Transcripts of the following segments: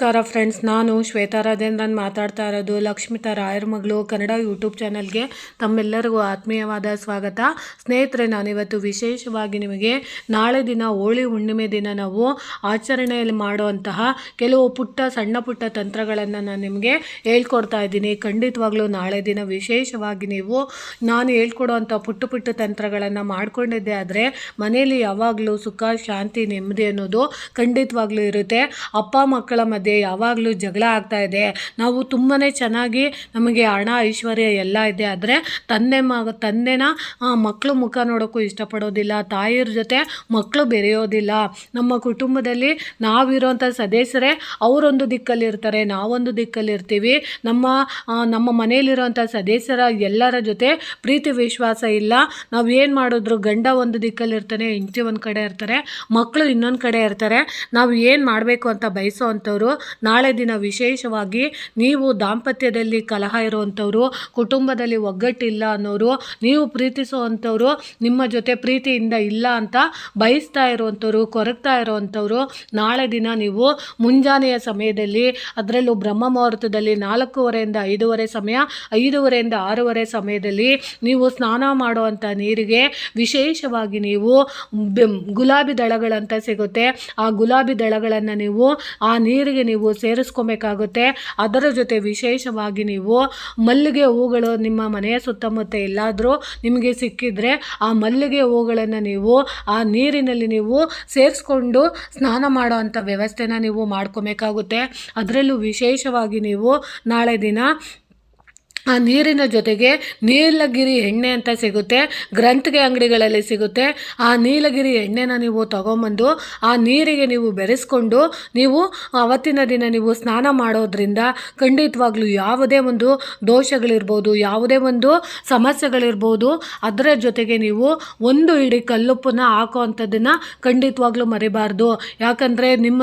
ನಮಸ್ಕಾರ ಫ್ರೆಂಡ್ಸ್, ನಾನು ಶ್ವೇತಾ ರಾಜೇಂದ್ರನ್ ಮಾತಾಡ್ತಾ ಇರೋದು. ಲಕ್ಷ್ಮಿತಾ ರಾಯರ ಮಗಳು ಕನ್ನಡ ಯೂಟ್ಯೂಬ್ ಚಾನಲ್ಗೆ ತಮ್ಮೆಲ್ಲರಿಗೂ ಆತ್ಮೀಯವಾದ ಸ್ವಾಗತ. ಸ್ನೇಹಿತರೆ, ನಾನಿವತ್ತು ವಿಶೇಷವಾಗಿ ನಿಮಗೆ ನಾಳೆ ದಿನ ಹೋಳಿ ಹುಣ್ಣಿಮೆ ದಿನ ನಾವು ಆಚರಣೆಯಲ್ಲಿ ಮಾಡುವಂತಹ ಕೆಲವು ಸಣ್ಣ ಪುಟ್ಟ ತಂತ್ರಗಳನ್ನು ನಾನು ನಿಮಗೆ ಹೇಳ್ಕೊಡ್ತಾ ಇದ್ದೀನಿ. ಖಂಡಿತವಾಗ್ಲೂ ನಾಳೆ ದಿನ ವಿಶೇಷವಾಗಿ ನೀವು ನಾನು ಹೇಳ್ಕೊಡುವಂಥ ಪುಟ್ಟ ತಂತ್ರಗಳನ್ನು ಮಾಡ್ಕೊಂಡಿದ್ದೆ ಆದರೆ ಮನೆಯಲ್ಲಿ ಯಾವಾಗಲೂ ಸುಖ, ಶಾಂತಿ, ನೆಮ್ಮದಿ ಅನ್ನೋದು ಖಂಡಿತವಾಗ್ಲೂ ಇರುತ್ತೆ. ಅಪ್ಪ ಮಕ್ಕಳ ಮಧ್ಯೆ ಯಾವಾಗಲೂ ಜಗಳ ಆಗ್ತಾ ಇದೆ. ನಾವು ತುಂಬಾ ಚೆನ್ನಾಗಿ ನಮಗೆ ಹಣ, ಐಶ್ವರ್ಯ ಎಲ್ಲ ಇದೆ, ಆದರೆ ತಂದೆನ ಮಕ್ಕಳು ಮುಖ ನೋಡೋಕ್ಕೂ ಇಷ್ಟಪಡೋದಿಲ್ಲ. ತಾಯಿಯರ ಜೊತೆ ಮಕ್ಕಳು ಬೆರೆಯೋದಿಲ್ಲ. ನಮ್ಮ ಕುಟುಂಬದಲ್ಲಿ ನಾವಿರೋಂಥ ಸದಸ್ಯರೇ ಅವರೊಂದು ದಿಕ್ಕಲ್ಲಿರ್ತಾರೆ, ನಾವೊಂದು ದಿಕ್ಕಲ್ಲಿರ್ತೀವಿ. ನಮ್ಮ ಮನೆಯಲ್ಲಿರೋಂಥ ಸದಸ್ಯರ ಎಲ್ಲರ ಜೊತೆ ಪ್ರೀತಿ ವಿಶ್ವಾಸ ಇಲ್ಲ. ನಾವು ಏನು ಮಾಡಿದ್ರು ಗಂಡ ಒಂದು ದಿಕ್ಕಲ್ಲಿರ್ತಾನೆ, ಹೆಂಡತಿ ಒಂದು ಕಡೆ ಇರ್ತಾರೆ, ಮಕ್ಕಳು ಇನ್ನೊಂದು ಕಡೆ ಇರ್ತಾರೆ. ನಾವು ಏನು ಮಾಡಬೇಕು ಅಂತ ಬಯಸೋ ಅಂಥವ್ರು ನಾಳೆ ದಿನ ವಿಶೇಷವಾಗಿ ನೀವು ದಾಂಪತ್ಯದಲ್ಲಿ ಕಲಹ ಇರುವಂಥವ್ರು, ಕುಟುಂಬದಲ್ಲಿ ಒಗ್ಗಟ್ಟಿಲ್ಲ ಅನ್ನೋರು, ನೀವು ಪ್ರೀತಿಸುವಂಥವ್ರು ನಿಮ್ಮ ಜೊತೆ ಪ್ರೀತಿಯಿಂದ ಇಲ್ಲ ಅಂತ ಬಯಸ್ತಾ ಇರುವಂಥವ್ರು, ಕೊರಗ್ತಾ ಇರುವಂಥವ್ರು, ನಾಳೆ ದಿನ ನೀವು ಮುಂಜಾನೆಯ ಸಮಯದಲ್ಲಿ, ಅದರಲ್ಲೂ ಬ್ರಹ್ಮ ಮುಹೂರ್ತದಲ್ಲಿ 4:15 to 5:30 ಸಮಯ, 5:30 to 6:30 ಸಮಯದಲ್ಲಿ ನೀವು ಸ್ನಾನ ಮಾಡುವಂಥ ನೀರಿಗೆ ವಿಶೇಷವಾಗಿ ನೀವು ಗುಲಾಬಿ ದಳಗಳಂತ ಸಿಗುತ್ತೆ, ಆ ಗುಲಾಬಿ ದಳಗಳನ್ನು ನೀವು ಆ ನೀರಿಗೆ ನೀವು ಸೇರಿಸ್ಕೊಬೇಕಾಗುತ್ತೆ. ಅದರ ಜೊತೆ ವಿಶೇಷವಾಗಿ ನೀವು ಮಲ್ಲಿಗೆ ಹೂಗಳು ನಿಮ್ಮ ಮನೆಯ ಸುತ್ತಮುತ್ತ ಎಲ್ಲಾದರೂ ನಿಮಗೆ ಸಿಕ್ಕಿದ್ರೆ ಆ ಮಲ್ಲಿಗೆ ಹೂಗಳನ್ನು ನೀವು ಆ ನೀರಿನಲ್ಲಿ ನೀವು ಸೇರಿಸ್ಕೊಂಡು ಸ್ನಾನ ಮಾಡೋ ಅಂಥ ವ್ಯವಸ್ಥೆನ ನೀವು ಮಾಡ್ಕೊಬೇಕಾಗುತ್ತೆ. ಅದರಲ್ಲೂ ವಿಶೇಷವಾಗಿ ನೀವು ನಾಳೆ ದಿನ ಆ ನೀರಿನ ಜೊತೆಗೆ ನೀಲಗಿರಿ ಎಣ್ಣೆ ಅಂತ ಸಿಗುತ್ತೆ, ಗ್ರಂಥಿಗೆ ಅಂಗಡಿಗಳಲ್ಲಿ ಸಿಗುತ್ತೆ. ಆ ನೀಲಗಿರಿ ಎಣ್ಣೆನ ನೀವು ತಗೊಂಬಂದು ಆ ನೀರಿಗೆ ನೀವು ಬೆರೆಸ್ಕೊಂಡು ನೀವು ಅವತ್ತಿನ ದಿನ ನೀವು ಸ್ನಾನ ಮಾಡೋದ್ರಿಂದ ಖಂಡಿತವಾಗ್ಲೂ ಯಾವುದೇ ಒಂದು ದೋಷಗಳಿರ್ಬೋದು, ಯಾವುದೇ ಒಂದು ಸಮಸ್ಯೆಗಳಿರ್ಬೋದು, ಅದರ ಜೊತೆಗೆ ನೀವು 1 ಹಿಡಿ ಕಲ್ಲುಪ್ಪನ್ನ ಹಾಕೋ ಅಂಥದ್ದನ್ನು ಖಂಡಿತವಾಗ್ಲೂ ಮರಿಬಾರ್ದು. ಯಾಕಂದರೆ ನಿಮ್ಮ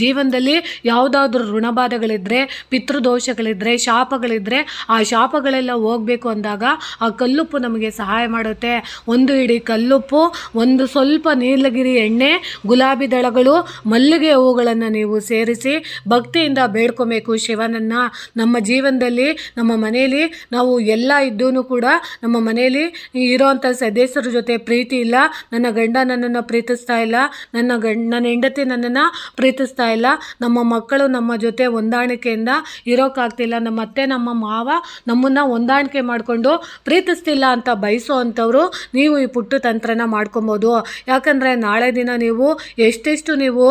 ಜೀವನದಲ್ಲಿ ಯಾವುದಾದ್ರೂ ಋಣಬಾಧೆಗಳಿದ್ದರೆ, ಪಿತೃದೋಷಗಳಿದ್ದರೆ, ಶಾಪಗಳಿದ್ದರೆ ಆ ಶಾಪಗಳೆಲ್ಲ ಹೋಗಬೇಕು ಅಂದಾಗ ಆ ಕಲ್ಲುಪ್ಪು ನಮಗೆ ಸಹಾಯ ಮಾಡುತ್ತೆ. 1 ಹಿಡಿ ಕಲ್ಲುಪ್ಪು, ಒಂದು ಸ್ವಲ್ಪ ನೀಲಗಿರಿ ಎಣ್ಣೆ, ಗುಲಾಬಿ ದಳಗಳು, ಮಲ್ಲಿಗೆ ಹೂಗಳನ್ನು ನೀವು ಸೇರಿಸಿ ಭಕ್ತಿಯಿಂದ ಬೇಡ್ಕೊಬೇಕು ಶಿವನನ್ನು. ನಮ್ಮ ಜೀವನದಲ್ಲಿ ನಮ್ಮ ಮನೆಯಲ್ಲಿ ನಾವು ಎಲ್ಲ ಇದ್ದೂ ಕೂಡ ನಮ್ಮ ಮನೆಯಲ್ಲಿ ಇರೋವಂಥ ಸದಸ್ಯರ ಜೊತೆ ಪ್ರೀತಿ ಇಲ್ಲ, ನನ್ನ ಗಂಡ ನನ್ನನ್ನು ಪ್ರೀತಿಸ್ತಾ ಇಲ್ಲ, ನನ್ನ ಹೆಂಡತಿ ನನ್ನನ್ನು ಪ್ರೀತಿಸ್ತಾ ಇಲ್ಲ, ನಮ್ಮ ಮಕ್ಕಳು ನಮ್ಮ ಜೊತೆ ಹೊಂದಾಣಿಕೆಯಿಂದ ಇರೋಕ್ಕಾಗ್ತಿಲ್ಲ, ನಮ್ಮ ಅತ್ತೆ ನಮ್ಮ ಮಾವ ನಮ್ಮನ್ನು ಹೊಂದಾಣಿಕೆ ಮಾಡಿಕೊಂಡು ಪ್ರೀತಿಸ್ತಿಲ್ಲ ಅಂತ ಬಯಸೋ ಅಂಥವ್ರು ನೀವು ಈ ಪುಟ್ಟ ತಂತ್ರನ ಮಾಡ್ಕೊಬೋದು. ಯಾಕಂದರೆ ನಾಳೆ ದಿನ ನೀವು ಎಷ್ಟೆಷ್ಟು ನೀವು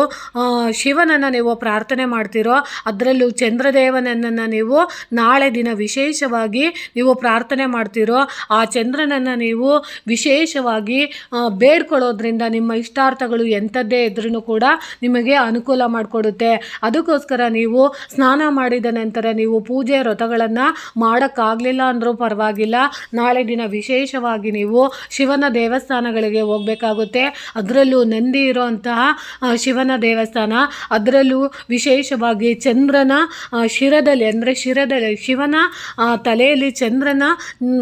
ಶಿವನನ್ನು ನೀವು ಪ್ರಾರ್ಥನೆ ಮಾಡ್ತೀರೋ, ಅದರಲ್ಲೂ ಚಂದ್ರದೇವನನ್ನು ನೀವು ನಾಳೆ ದಿನ ವಿಶೇಷವಾಗಿ ನೀವು ಪ್ರಾರ್ಥನೆ ಮಾಡ್ತೀರೋ, ಆ ಚಂದ್ರನನ್ನು ನೀವು ವಿಶೇಷವಾಗಿ ಬೇಡ್ಕೊಳ್ಳೋದ್ರಿಂದ ನಿಮ್ಮ ಇಷ್ಟಾರ್ಥಗಳು ಎಂಥದ್ದೇ ಇದ್ರೂ ಕೂಡ ನಿಮಗೆ ಅನುಕೂಲ ಮಾಡಿಕೊಡುತ್ತೆ. ಅದಕ್ಕೋಸ್ಕರ ನೀವು ಸ್ನಾನ ಮಾಡಿದ ನಂತರ ನೀವು ಪೂಜೆ ವ್ರತಗಳನ್ನು ಮಾಡೋಕ್ಕಾಗಲಿಲ್ಲ ಅಂದರೂ ಪರವಾಗಿಲ್ಲ, ನಾಳೆ ದಿನ ವಿಶೇಷವಾಗಿ ನೀವು ಶಿವನ ದೇವಸ್ಥಾನಗಳಿಗೆ ಹೋಗಬೇಕಾಗುತ್ತೆ. ಅದರಲ್ಲೂ ನಂದಿ ಇರೋಂತಹ ಶಿವನ ದೇವಸ್ಥಾನ, ಅದರಲ್ಲೂ ವಿಶೇಷವಾಗಿ ಚಂದ್ರನ ಶಿರದಲ್ಲಿ, ಅಂದರೆ ಶಿವನ ತಲೆಯಲ್ಲಿ ಚಂದ್ರನ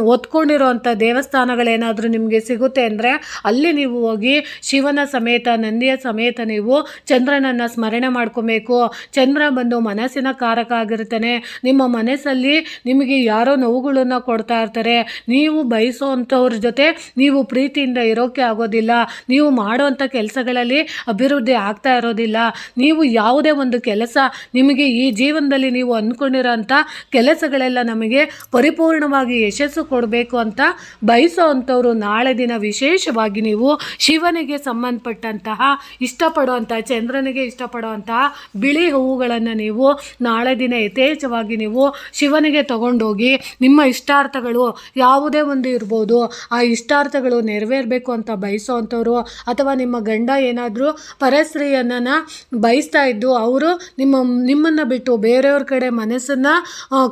ಹೊತ್ಕೊಂಡಿರೋಂಥ ದೇವಸ್ಥಾನಗಳೇನಾದರೂ ನಿಮಗೆ ಸಿಗುತ್ತೆ ಅಂದರೆ ಅಲ್ಲಿ ನೀವು ಹೋಗಿ ಶಿವನ ಸಮೇತ, ನಂದಿಯ ಸಮೇತ ನೀವು ಚಂದ್ರನನ್ನು ಸ್ಮರಣೆ ಮಾಡ್ಕೊಬೇಕು. ಚಂದ್ರ ಬಂದು ಮನಸ್ಸಿನ ಕಾರಕ ಆಗಿರ್ತಾನೆ. ನಿಮ್ಮ ಮನಸ್ಸಲ್ಲಿ ನಿಮಗೆ ಯಾರೋ ನೋವುಗಳನ್ನು ಕೊಡ್ತಾ ಇರ್ತಾರೆ, ನೀವು ಬಯಸೋ ಅಂಥವ್ರ ಜೊತೆ ನೀವು ಪ್ರೀತಿಯಿಂದ ಇರೋಕ್ಕೆ ಆಗೋದಿಲ್ಲ, ನೀವು ಮಾಡುವಂಥ ಕೆಲಸಗಳಲ್ಲಿ ಅಭಿವೃದ್ಧಿ ಆಗ್ತಾ ಇರೋದಿಲ್ಲ, ನೀವು ಯಾವುದೇ ಒಂದು ಕೆಲಸ ನಿಮಗೆ ಈ ಜೀವನದಲ್ಲಿ ನೀವು ಅಂದ್ಕೊಂಡಿರೋಂಥ ಕೆಲಸಗಳೆಲ್ಲ ನಮಗೆ ಪರಿಪೂರ್ಣವಾಗಿ ಯಶಸ್ಸು ಕೊಡಬೇಕು ಅಂತ ಬಯಸೋ ಅಂಥವ್ರು ನಾಳೆ ದಿನ ವಿಶೇಷವಾಗಿ ನೀವು ಶಿವನಿಗೆ ಸಂಬಂಧಪಟ್ಟಂತಹ ಇಷ್ಟಪಡುವಂಥ, ಚಂದ್ರನಿಗೆ ಇಷ್ಟಪಡುವಂತಹ ಬಿಳಿ ಹೂವುಗಳನ್ನು ನೀವು ನಾಳೆ ದಿನ ಯಥೇಚ್ಛವಾಗಿ ನೀವು ಶಿವನಿಗೆ ತಗೊಂಡೋಗಿ ಹೋಗಿ ನಿಮ್ಮ ಇಷ್ಟಾರ್ಥಗಳು ಯಾವುದೇ ಒಂದು ಇರ್ಬೋದು, ಆ ಇಷ್ಟಾರ್ಥಗಳು ನೆರವೇರಬೇಕು ಅಂತ ಬಯಸೋ ಅಂಥವ್ರು, ಅಥವಾ ನಿಮ್ಮ ಗಂಡ ಏನಾದರೂ ಪರಸ್ತ್ರೀಯನ್ನ ಬಯಸ್ತಾ ಇದ್ದು ಅವರು ನಿಮ್ಮನ್ನು ಬಿಟ್ಟು ಬೇರೆಯವ್ರ ಕಡೆ ಮನಸ್ಸನ್ನು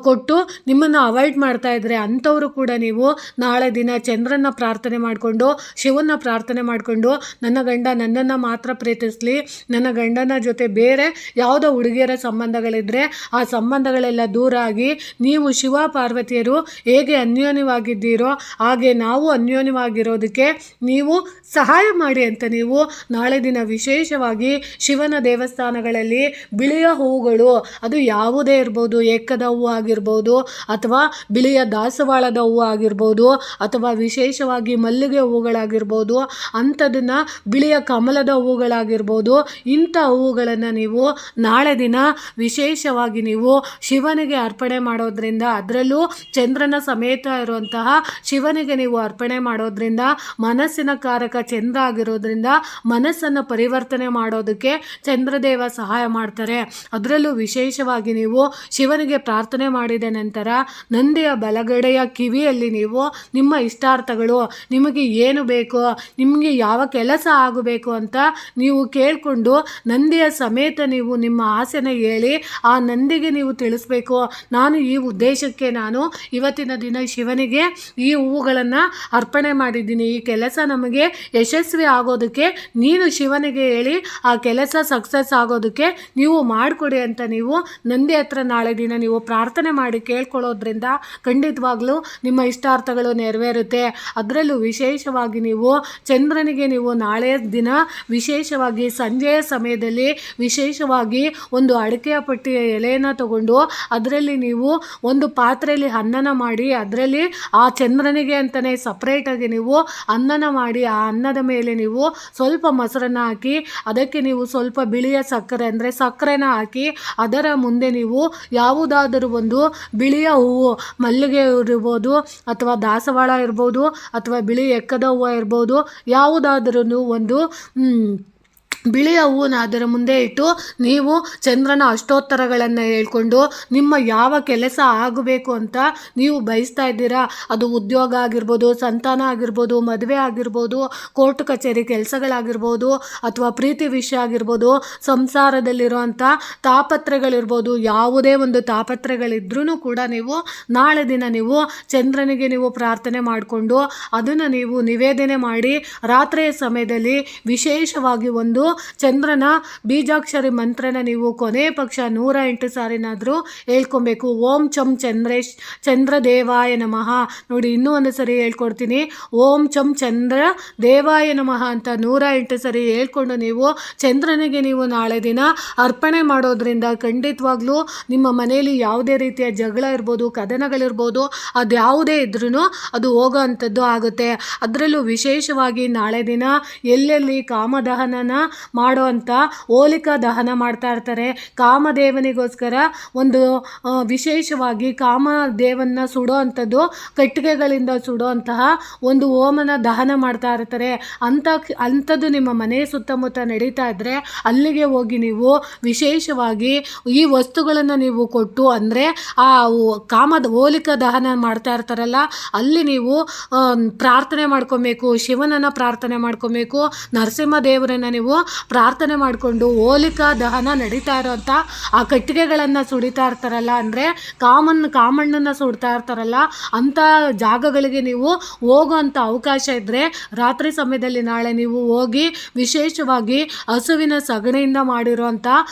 ಕೊಟ್ಟು ನಿಮ್ಮನ್ನು ಅವಾಯ್ಡ್ ಮಾಡ್ತಾ ಇದ್ರೆ ಅಂಥವರು ಕೂಡ ನೀವು ನಾಳೆ ದಿನ ಚಂದ್ರನ ಪ್ರಾರ್ಥನೆ ಮಾಡಿಕೊಂಡು, ಶಿವನ ಪ್ರಾರ್ಥನೆ ಮಾಡಿಕೊಂಡು, ನನ್ನ ಗಂಡ ನನ್ನನ್ನು ಮಾತ್ರ ಪ್ರೀತಿಸಲಿ, ನನ್ನ ಗಂಡನ ಜೊತೆ ಬೇರೆ ಯಾವುದೋ ಹುಡುಗಿಯರ ಸಂಬಂಧಗಳಿದ್ದರೆ ಆ ಸಂಬಂಧಗಳೆಲ್ಲ ದೂರ ಆಗಿ ನೀವು ಶಿವ ಪಾರ್ವತಿಯರು ಹೇಗೆ ಅನ್ಯೋನ್ಯವಾಗಿದ್ದೀರೋ ಹಾಗೆ ನಾವು ಅನ್ಯೋನ್ಯವಾಗಿರೋದಕ್ಕೆ ನೀವು ಸಹಾಯ ಮಾಡಿ ಅಂತ ನೀವು ನಾಳೆ ದಿನ ವಿಶೇಷವಾಗಿ ಶಿವನ ದೇವಸ್ಥಾನಗಳಲ್ಲಿ ಬಿಳಿಯ ಹೂವುಗಳು, ಅದು ಯಾವುದೇ ಇರ್ಬೋದು, ಏಕದ ಹೂವು ಆಗಿರ್ಬೋದು, ಅಥವಾ ಬಿಳಿಯ ದಾಸವಾಳದ ಹೂವು ಆಗಿರ್ಬೋದು, ಅಥವಾ ವಿಶೇಷವಾಗಿ ಮಲ್ಲಿಗೆ ಹೂವುಗಳಾಗಿರ್ಬೋದು, ಅಂಥದನ್ನು ಬಿಳಿಯ ಕಮಲದ ಹೂವುಗಳಾಗಿರ್ಬೋದು, ಇಂಥ ಹೂವುಗಳನ್ನು ನೀವು ನಾಳೆ ದಿನ ವಿಶೇಷವಾಗಿ ನೀವು ಶಿವನಿಗೆ ಅರ್ಪಣೆ ಮಾಡೋದ್ರಿಂದ, ಅದರಲ್ಲೂ ಚಂದ್ರನ ಸಮೇತ ಇರುವಂತಹ ಶಿವನಿಗೆ ನೀವು ಅರ್ಪಣೆ ಮಾಡೋದ್ರಿಂದ, ಮನಸ್ಸಿನ ಕಾರಕ ಚಂದ್ರ ಆಗಿರೋದ್ರಿಂದ ಮನಸ್ಸನ್ನು ಪರಿವರ್ತನೆ ಮಾಡೋದಕ್ಕೆ ಚಂದ್ರದೇವ ಸಹಾಯ ಮಾಡ್ತಾರೆ. ಅದರಲ್ಲೂ ವಿಶೇಷವಾಗಿ ನೀವು ಶಿವನಿಗೆ ಪ್ರಾರ್ಥನೆ ಮಾಡಿದ ನಂತರ ನಂದಿಯ ಬಲಗಡೆಯ ಕಿವಿಯಲ್ಲಿ ನೀವು ನಿಮ್ಮ ಇಷ್ಟಾರ್ಥಗಳು, ನಿಮಗೆ ಏನು ಬೇಕೋ, ನಿಮಗೆ ಯಾವ ಕೆಲಸ ಆಗಬೇಕು ಅಂತ ನೀವು ಕೇಳಿಕೊಂಡು ನಂದಿಯ ಸಮೇತ ನೀವು ನಿಮ್ಮ ಆಸೆನ ಹೇಳಿ ಆ ನಂದಿಗೆ ನೀವು ತಿಳಿಸ್ಬೇಕು, ನಾನು ಈ ಉದ್ದೇಶಕ್ಕೆ ನಾನು ಇವತ್ತಿನ ದಿನ ಶಿವನಿಗೆ ಈ ಹೂವುಗಳನ್ನು ಅರ್ಪಣೆ ಮಾಡಿದ್ದೀನಿ, ಈ ಕೆಲಸ ನಮಗೆ ಯಶಸ್ವಿ ಆಗೋದಕ್ಕೆ ನೀನು ಶಿವನಿಗೆ ಹೇಳಿ ಆ ಕೆಲಸ ಸಕ್ಸಸ್ ಆಗೋದಕ್ಕೆ ನೀವು ಮಾಡಿಕೊಡಿ ಅಂತ ನೀವು ನಂದಿ ಹತ್ರ ನಾಳೆ ದಿನ ನೀವು ಪ್ರಾರ್ಥನೆ ಮಾಡಿ ಕೇಳ್ಕೊಳ್ಳೋದ್ರಿಂದ ಖಂಡಿತವಾಗ್ಲೂ ನಿಮ್ಮ ಇಷ್ಟಾರ್ಥಗಳು ನೆರವೇರುತ್ತೆ. ಅದರಲ್ಲೂ ವಿಶೇಷವಾಗಿ ನೀವು ಚಂದ್ರನಿಗೆ ನೀವು ನಾಳೆಯ ದಿನ ವಿಶೇಷವಾಗಿ ಸಂಜೆಯ ಸಮಯದಲ್ಲಿ ವಿಶೇಷವಾಗಿ ಒಂದು ಅಡಿಕೆಯ ಪಟ್ಟಿಯ ಎಲೆಯನ್ನು ತಗೊಂಡು ಅದರಲ್ಲಿ ನೀವು ಒಂದು ಪಾತ್ರೆಯಲ್ಲಿ ಅನ್ನನ ಮಾಡಿ ಅದರಲ್ಲಿ ಆ ಚಂದ್ರನಿಗೆ ಅಂತಲೇ ಸಪ್ರೇಟಾಗಿ ನೀವು ಅನ್ನನ ಮಾಡಿ ಆ ಅನ್ನದ ಮೇಲೆ ನೀವು ಸ್ವಲ್ಪ ಮೊಸರನ್ನು ಹಾಕಿ ಅದಕ್ಕೆ ನೀವು ಸ್ವಲ್ಪ ಬಿಳಿಯ ಸಕ್ಕರೆ ಅಂದರೆ ಸಕ್ಕರೆನ ಹಾಕಿ ಅದರ ಮುಂದೆ ನೀವು ಯಾವುದಾದರೂ ಒಂದು ಬಿಳಿಯ ಹೂವು, ಮಲ್ಲಿಗೆ ಇರ್ಬೋದು ಅಥವಾ ದಾಸವಾಳ ಇರ್ಬೋದು ಅಥವಾ ಬಿಳಿ ಎಕ್ಕದ ಹೂವು ಇರ್ಬೋದು, ಯಾವುದಾದ್ರೂ ಒಂದು ಬಿಳಿಯ ಹೂವನ್ನ ಅದರ ಮುಂದೆ ಇಟ್ಟು ನೀವು ಚಂದ್ರನ ಅಷ್ಟೋತ್ತರಗಳನ್ನು ಹೇಳ್ಕೊಂಡು ನಿಮ್ಮ ಯಾವ ಕೆಲಸ ಆಗಬೇಕು ಅಂತ ನೀವು ಬಯಸ್ತಾ ಇದ್ದೀರಾ, ಅದು ಉದ್ಯೋಗ ಆಗಿರ್ಬೋದು, ಸಂತಾನ ಆಗಿರ್ಬೋದು, ಮದುವೆ ಆಗಿರ್ಬೋದು, ಕೋರ್ಟ್ ಕಚೇರಿ ಕೆಲಸಗಳಾಗಿರ್ಬೋದು, ಅಥವಾ ಪ್ರೀತಿ ವಿಷಯ ಆಗಿರ್ಬೋದು, ಸಂಸಾರದಲ್ಲಿರುವಂಥ ತಾಪತ್ರೆಗಳಿರ್ಬೋದು, ಯಾವುದೇ ಒಂದು ತಾಪತ್ರೆಗಳಿದ್ರೂ ಕೂಡ ನೀವು ನಾಳೆ ದಿನ ನೀವು ಚಂದ್ರನಿಗೆ ನೀವು ಪ್ರಾರ್ಥನೆ ಮಾಡಿಕೊಂಡು ಅದನ್ನು ನೀವು ನಿವೇದನೆ ಮಾಡಿ ರಾತ್ರಿಯ ಸಮಯದಲ್ಲಿ ವಿಶೇಷವಾಗಿ ಒಂದು ಚಂದ್ರನ ಬೀಜಾಕ್ಷರಿ ಮಂತ್ರನ ನೀವು ಕೊನೆ ಪಕ್ಷ 108 ಸಾರಿನಾದರೂ ಹೇಳ್ಕೊಬೇಕು. ಓಂ ಚಂ ಚಂದ್ರ ದೇವಾಯ ನಮಃ. ನೋಡಿ ಇನ್ನೂ ಒಂದು ಸರಿ ಹೇಳ್ಕೊಡ್ತೀನಿ. ಓಂ ಚಂ ಚಂದ್ರ ದೇವಾಯ ನಮಃ ಅಂತ 108 ಸರಿ ಹೇಳ್ಕೊಂಡು ನೀವು ಚಂದ್ರನಿಗೆ ನೀವು ನಾಳೆ ದಿನ ಅರ್ಪಣೆ ಮಾಡೋದ್ರಿಂದ ಖಂಡಿತವಾಗ್ಲೂ ನಿಮ್ಮ ಮನೆಯಲ್ಲಿ ಯಾವುದೇ ರೀತಿಯ ಜಗಳ ಇರ್ಬೋದು, ಕದನಗಳಿರ್ಬೋದು, ಅದು ಯಾವುದೇ ಇದ್ರೂ ಅದು ಹೋಗೋ ಅಂಥದ್ದು ಆಗುತ್ತೆ. ಅದರಲ್ಲೂ ವಿಶೇಷವಾಗಿ ನಾಳೆ ದಿನ ಎಲ್ಲೆಲ್ಲಿ ಕಾಮದಹನನ ಮಾಡುವಂಥ ಹೋಲಿಕಾ ದಹನ ಮಾಡ್ತಾ ಇರ್ತಾರೆ, ಕಾಮದೇವನಿಗೋಸ್ಕರ ಒಂದು ವಿಶೇಷವಾಗಿ ಕಾಮದೇವನ್ನ ಸುಡೋ ಅಂಥದ್ದು ಕಟ್ಟಿಗೆಗಳಿಂದ ಸುಡುವಂತಹ ಒಂದು ಹೋಮನ ದಹನ ಮಾಡ್ತಾ ಇರ್ತಾರೆ. ಅಂಥದ್ದು ನಿಮ್ಮ ಮನೆ ಸುತ್ತಮುತ್ತ ನಡೀತಾ ಇದ್ದರೆ ಅಲ್ಲಿಗೆ ಹೋಗಿ ನೀವು ವಿಶೇಷವಾಗಿ ಈ ವಸ್ತುಗಳನ್ನು ನೀವು ಕೊಟ್ಟು, ಅಂದರೆ ಆ ಕಾಮದ ಹೋಲಿಕಾ ದಹನ ಮಾಡ್ತಾ ಇರ್ತಾರಲ್ಲ ಅಲ್ಲಿ ನೀವು ಪ್ರಾರ್ಥನೆ ಮಾಡ್ಕೊಬೇಕು, ಶಿವನನ್ನು ಪ್ರಾರ್ಥನೆ ಮಾಡ್ಕೊಬೇಕು, ನರಸಿಂಹದೇವರನ್ನು ನೀವು ಪ್ರಾರ್ಥನೆ ಮಾಡಿಕೊಂಡು ಹೋಲಿಕಾ ದಹನ ನಡೀತಾ ಇರೋಂಥ ಆ ಕಟ್ಟಿಗೆಗಳನ್ನು ಸುಡಿತಾ ಇರ್ತಾರಲ್ಲ, ಅಂದರೆ ಕಾಮಣ್ಣನ್ನು ಸುಡ್ತಾ ಇರ್ತಾರಲ್ಲ ಅಂಥ ಜಾಗಗಳಿಗೆ ನೀವು ಹೋಗೋವಂಥ ಅವಕಾಶ ಇದ್ದರೆ ರಾತ್ರಿ ಸಮಯದಲ್ಲಿ ನಾಳೆ ನೀವು ಹೋಗಿ ವಿಶೇಷವಾಗಿ ಹಸುವಿನ ಸಗಣಿಯಿಂದ ಮಾಡಿರುವಂಥ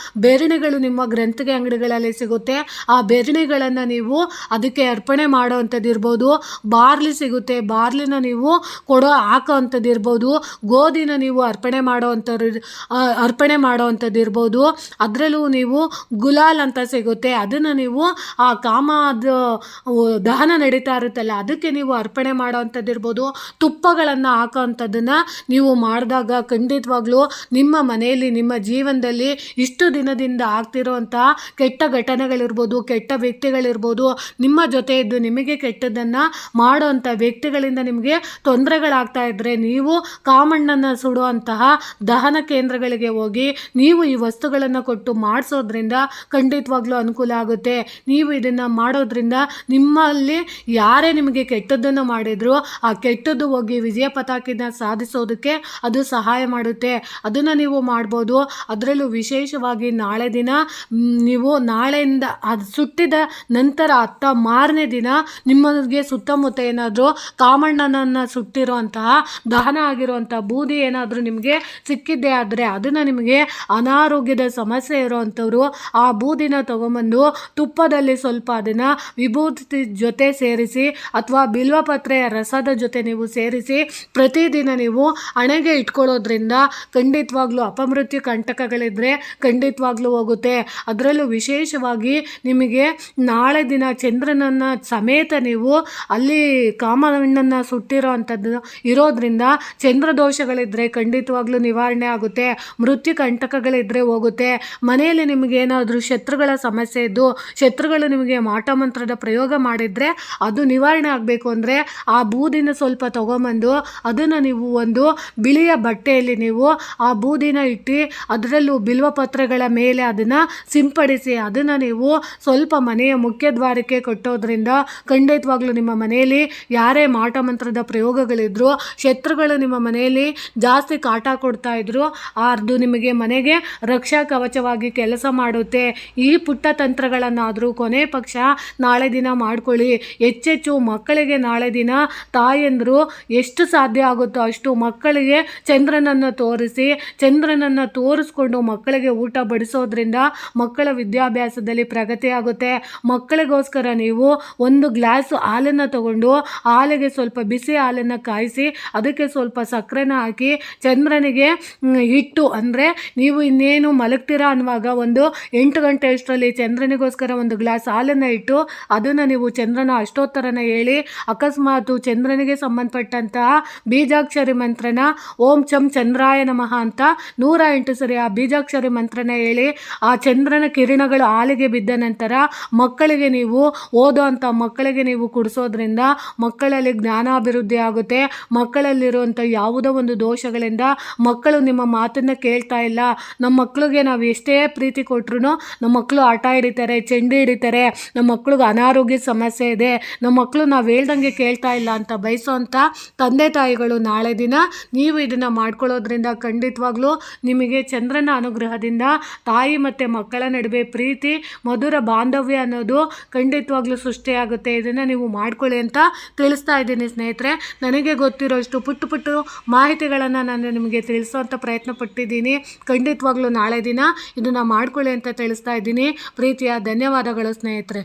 ಬೆರಣಿಗಳು ನಿಮ್ಮ ಗ್ರಂಥಿಗೆ ಅಂಗಡಿಗಳಲ್ಲಿ ಸಿಗುತ್ತೆ, ಆ ಬೆರಣಿಗಳನ್ನು ನೀವು ಅದಕ್ಕೆ ಅರ್ಪಣೆ ಮಾಡೋವಂಥದ್ದು ಇರ್ಬೋದು, ಬಾರ್ಲಿ ಸಿಗುತ್ತೆ, ಬಾರ್ಲಿನ ನೀವು ಹಾಕೋ ಅಂಥದ್ದು ಇರ್ಬೋದು, ಗೋಧಿನ ನೀವು ಅರ್ಪಣೆ ಮಾಡೋವಂಥದ್ದು ಇರ್ಬೋದು, ಅದರಲ್ಲೂ ನೀವು ಗುಲಾಲ್ ಅಂತ ಸಿಗುತ್ತೆ, ಅದನ್ನು ನೀವು ಆ ಕಾಮದ ದಹನ ನಡೀತಾ ಇರುತ್ತಲ್ಲ ಅದಕ್ಕೆ ನೀವು ಅರ್ಪಣೆ ಮಾಡೋವಂಥದ್ದು ಇರ್ಬೋದು, ತುಪ್ಪಗಳನ್ನು ಹಾಕೋ ಅಂಥದ್ದನ್ನು ನೀವು ಮಾಡಿದಾಗ ಖಂಡಿತವಾಗ್ಲೂ ನಿಮ್ಮ ಮನೆಯಲ್ಲಿ ನಿಮ್ಮ ಜೀವನದಲ್ಲಿ ಇಷ್ಟು ದಿನದಿಂದ ಆಗ್ತಿರೋವಂಥ ಕೆಟ್ಟ ಘಟನೆಗಳಿರ್ಬೋದು, ಕೆಟ್ಟ ವ್ಯಕ್ತಿಗಳಿರ್ಬೋದು, ನಿಮ್ಮ ಜೊತೆ ಇದ್ದು ನಿಮಗೆ ಕೆಟ್ಟದ್ದನ್ನು ಮಾಡೋವಂಥ ವ್ಯಕ್ತಿಗಳಿಂದ ನಿಮಗೆ ತೊಂದರೆಗಳಾಗ್ತಾ ಇದ್ದರೆ ನೀವು ಕಾಮಣ್ಣನ್ನು ಸುಡುವಂತಹ ದಹನಕ್ಕೆ ಕೇಂದ್ರಗಳಿಗೆ ಹೋಗಿ ನೀವು ಈ ವಸ್ತುಗಳನ್ನು ಕೊಟ್ಟು ಮಾಡಿಸೋದ್ರಿಂದ ಖಂಡಿತವಾಗ್ಲೂ ಅನುಕೂಲ ಆಗುತ್ತೆ. ನೀವು ಇದನ್ನು ಮಾಡೋದ್ರಿಂದ ನಿಮ್ಮಲ್ಲಿ ಯಾರೇ ನಿಮಗೆ ಕೆಟ್ಟದ್ದನ್ನು ಮಾಡಿದ್ರು ಆ ಕೆಟ್ಟದ್ದು ಹೋಗಿ ವಿಜಯ ಪತಾಕೆನ ಸಾಧಿಸೋದಕ್ಕೆ ಅದು ಸಹಾಯ ಮಾಡುತ್ತೆ. ಅದನ್ನು ನೀವು ಮಾಡ್ಬೋದು. ಅದರಲ್ಲೂ ವಿಶೇಷವಾಗಿ ನಾಳೆ ದಿನ ನೀವು ನಾಳೆಯಿಂದ ಅದು ಸುಟ್ಟಿದ ನಂತರ ಮಾರನೇ ದಿನ ನಿಮಗೆ ಸುತ್ತಮುತ್ತ ಏನಾದರೂ ಕಾಮಣ್ಣನನ್ನು ಸುಟ್ಟಿರುವಂತಹ ದಹನ ಆಗಿರುವಂಥ ಬೂದಿ ಏನಾದರೂ ನಿಮಗೆ ಸಿಕ್ಕಿದ್ದೇ ಆದರೆ ಅದನ್ನು ನಿಮಗೆ ಅನಾರೋಗ್ಯದ ಸಮಸ್ಯೆ ಇರೋವಂಥವ್ರು ಆ ಬೂದಿನ ತಗೊಂಬಂದು ತುಪ್ಪದಲ್ಲಿ ಸ್ವಲ್ಪ ಅದನ್ನು ವಿಭೂತಿ ಜೊತೆ ಸೇರಿಸಿ ಅಥವಾ ಬಿಲ್ವಪತ್ರೆಯ ರಸದ ಜೊತೆ ನೀವು ಸೇರಿಸಿ ಪ್ರತಿದಿನ ನೀವು ಹಣೆಗೆ ಇಟ್ಕೊಳ್ಳೋದ್ರಿಂದ ಖಂಡಿತವಾಗ್ಲೂ ಅಪಮೃತ್ಯು ಕಂಟಕಗಳಿದ್ರೆ ಖಂಡಿತವಾಗ್ಲೂ ಹೋಗುತ್ತೆ. ಅದರಲ್ಲೂ ವಿಶೇಷವಾಗಿ ನಿಮಗೆ ನಾಳೆ ದಿನ ಚಂದ್ರನನ್ನು ಸಮೇತ ನೀವು ಅಲ್ಲಿ ಕಾಮಣ್ಣನ್ನು ಸುಟ್ಟಿರೋ ಅಂಥದ್ದು ಇರೋದ್ರಿಂದ ಚಂದ್ರ ದೋಷಗಳಿದ್ರೆ ಖಂಡಿತವಾಗ್ಲೂ ನಿವಾರಣೆ ಆಗುತ್ತೆ. ಮೃತ್ಯು ಕಂಟಕಗಳಿದ್ರೆ ಹೋಗುತ್ತೆ. ಮನೆಯಲ್ಲಿ ನಿಮಗೇನಾದರೂ ಶತ್ರುಗಳ ಸಮಸ್ಯೆ ಇದ್ದು ಶತ್ರುಗಳು ನಿಮಗೆ ಮಾಟ ಮಂತ್ರದ ಪ್ರಯೋಗ ಮಾಡಿದರೆ ಅದು ನಿವಾರಣೆ ಆಗಬೇಕು ಅಂದರೆ ಆ ಬೂದಿನ ಸ್ವಲ್ಪ ತಗೊಂಬಂದು ಅದನ್ನು ನೀವು ಒಂದು ಬಿಳಿಯ ಬಟ್ಟೆಯಲ್ಲಿ ನೀವು ಆ ಬೂದಿನ ಇಟ್ಟು ಅದರಲ್ಲೂ ಬಿಲ್ವಪತ್ರೆಗಳ ಮೇಲೆ ಅದನ್ನು ಸಿಂಪಡಿಸಿ ಅದನ್ನು ನೀವು ಸ್ವಲ್ಪ ಮನೆಯ ಮುಖ್ಯದ್ವಾರಕ್ಕೆ ಕಟ್ಟೋದ್ರಿಂದ ಖಂಡಿತವಾಗ್ಲೂ ನಿಮ್ಮ ಮನೆಯಲ್ಲಿ ಯಾರೇ ಮಾಟ ಮಂತ್ರದ ಪ್ರಯೋಗಗಳಿದ್ರು ಶತ್ರುಗಳು ನಿಮ್ಮ ಮನೆಯಲ್ಲಿ ಜಾಸ್ತಿ ಕಾಟ ಕೊಡ್ತಾ ಇದ್ರು ಅದು ನಿಮಗೆ ಮನೆಗೆ ರಕ್ಷಾ ಕವಚವಾಗಿ ಕೆಲಸ ಮಾಡುತ್ತೆ. ಈ ಪುಟ್ಟ ತಂತ್ರಗಳನ್ನಾದರೂ ಕೊನೆ ಪಕ್ಷ ನಾಳೆ ದಿನ ಮಾಡ್ಕೊಳ್ಳಿ. ಹೆಚ್ಚೆಚ್ಚು ಮಕ್ಕಳಿಗೆ ನಾಳೆ ದಿನ ತಾಯಂದರು ಎಷ್ಟು ಸಾಧ್ಯ ಆಗುತ್ತೋ ಅಷ್ಟು ಮಕ್ಕಳಿಗೆ ಚಂದ್ರನನ್ನು ತೋರಿಸ್ಕೊಂಡು ಮಕ್ಕಳಿಗೆ ಊಟ ಬಡಿಸೋದ್ರಿಂದ ಮಕ್ಕಳ ವಿದ್ಯಾಭ್ಯಾಸದಲ್ಲಿ ಪ್ರಗತಿ ಆಗುತ್ತೆ. ಮಕ್ಕಳಿಗೋಸ್ಕರ ನೀವು ಒಂದು ಗ್ಲಾಸ್ ಹಾಲನ್ನು ತಗೊಂಡು ಹಾಲಿಗೆ ಸ್ವಲ್ಪ ಬಿಸಿ ಹಾಲನ್ನು ಕಾಯಿಸಿ ಅದಕ್ಕೆ ಸ್ವಲ್ಪ ಸಕ್ಕರೆನ ಹಾಕಿ ಚಂದ್ರನಿಗೆ ಇಟ್ಟು ಅಂದರೆ ನೀವು ಇನ್ನೇನು ಮಲಗ್ತೀರಾ ಅನ್ನುವಾಗ ಒಂದು 8 ಗಂಟೆ ಅಷ್ಟರಲ್ಲಿ ಚಂದ್ರನಿಗೋಸ್ಕರ ಒಂದು ಗ್ಲಾಸ್ ಹಾಲನ್ನು ಇಟ್ಟು ಅದನ್ನು ನೀವು ಚಂದ್ರನ ಅಷ್ಟೋತ್ತರನ ಹೇಳಿ ಅಕಸ್ಮಾತ್ ಚಂದ್ರನಿಗೆ ಸಂಬಂಧಪಟ್ಟಂತಹ ಬೀಜಾಕ್ಷರಿ ಮಂತ್ರನ ಓಂ ಚಂ ಚಂದ್ರಾಯ ನಮಃ ಅಂತ 108 ಸರಿ ಆ ಬೀಜಾಕ್ಷರಿ ಮಂತ್ರನ ಹೇಳಿ ಆ ಚಂದ್ರನ ಕಿರಣಗಳು ಹಾಲಿಗೆ ಬಿದ್ದ ನಂತರ ಮಕ್ಕಳಿಗೆ ನೀವು ಮಕ್ಕಳಿಗೆ ನೀವು ಕುಡಿಸೋದ್ರಿಂದ ಮಕ್ಕಳಲ್ಲಿ ಜ್ಞಾನಾಭಿವೃದ್ಧಿ ಆಗುತ್ತೆ. ಮಕ್ಕಳಲ್ಲಿರುವಂಥ ಯಾವುದೋ ಒಂದು ದೋಷಗಳಿಂದ ಮಕ್ಕಳು ನಿಮ್ಮ ಮಾತನ್ನು ಕೇಳ್ತಾ ಇಲ್ಲ. ನಮ್ಮ ಮಕ್ಕಳಿಗೆ ನಾವು ಎಷ್ಟೇ ಪ್ರೀತಿ ಕೊಟ್ಟರು ನಮ್ಮ ಮಕ್ಕಳು ಆಟ ಹಿಡಿತಾರೆ, ಚೆಂಡು ಹಿಡಿತಾರೆ, ನಮ್ಮ ಮಕ್ಕಳಿಗೆ ಅನಾರೋಗ್ಯ ಸಮಸ್ಯೆ ಇದೆ, ನಮ್ಮ ಮಕ್ಕಳು ನಾವು ಹೇಳ್ದಂಗೆ ಕೇಳ್ತಾ ಇಲ್ಲ ಅಂತ ಬಯಸೋವಂಥ ತಂದೆ ತಾಯಿಗಳು ನಾಳೆ ದಿನ ನೀವು ಇದನ್ನು ಮಾಡ್ಕೊಳ್ಳೋದ್ರಿಂದ ಖಂಡಿತವಾಗ್ಲೂ ನಿಮಗೆ ಚಂದ್ರನ ಅನುಗ್ರಹದಿಂದ ತಾಯಿ ಮತ್ತು ಮಕ್ಕಳ ನಡುವೆ ಪ್ರೀತಿ ಮಧುರ ಬಾಂಧವ್ಯ ಅನ್ನೋದು ಖಂಡಿತವಾಗ್ಲೂ ಸೃಷ್ಟಿಯಾಗುತ್ತೆ. ಇದನ್ನು ನೀವು ಮಾಡ್ಕೊಳ್ಳಿ ಅಂತ ತಿಳಿಸ್ತಾ ಇದ್ದೀನಿ ಸ್ನೇಹಿತರೆ. ನನಗೆ ಗೊತ್ತಿರೋಷ್ಟು ಪುಟ್ಟ ಮಾಹಿತಿಗಳನ್ನು ನಾನು ನಿಮಗೆ ತಿಳಿಸೋಂಥ ಪ್ರಯತ್ನ ಪಟ್ಟಿದ್ದೀನಿ. ಖಂಡಿತವಾಗ್ಲೂ ನಾಳೆ ದಿನ ಇದನ್ನು ಮಾಡ್ಕೊಳ್ಳಿ ಅಂತ ತಿಳಿಸ್ತಾ ಇದ್ದೀನಿ. ಪ್ರೀತಿಯ ಧನ್ಯವಾದಗಳು ಸ್ನೇಹಿತರೆ.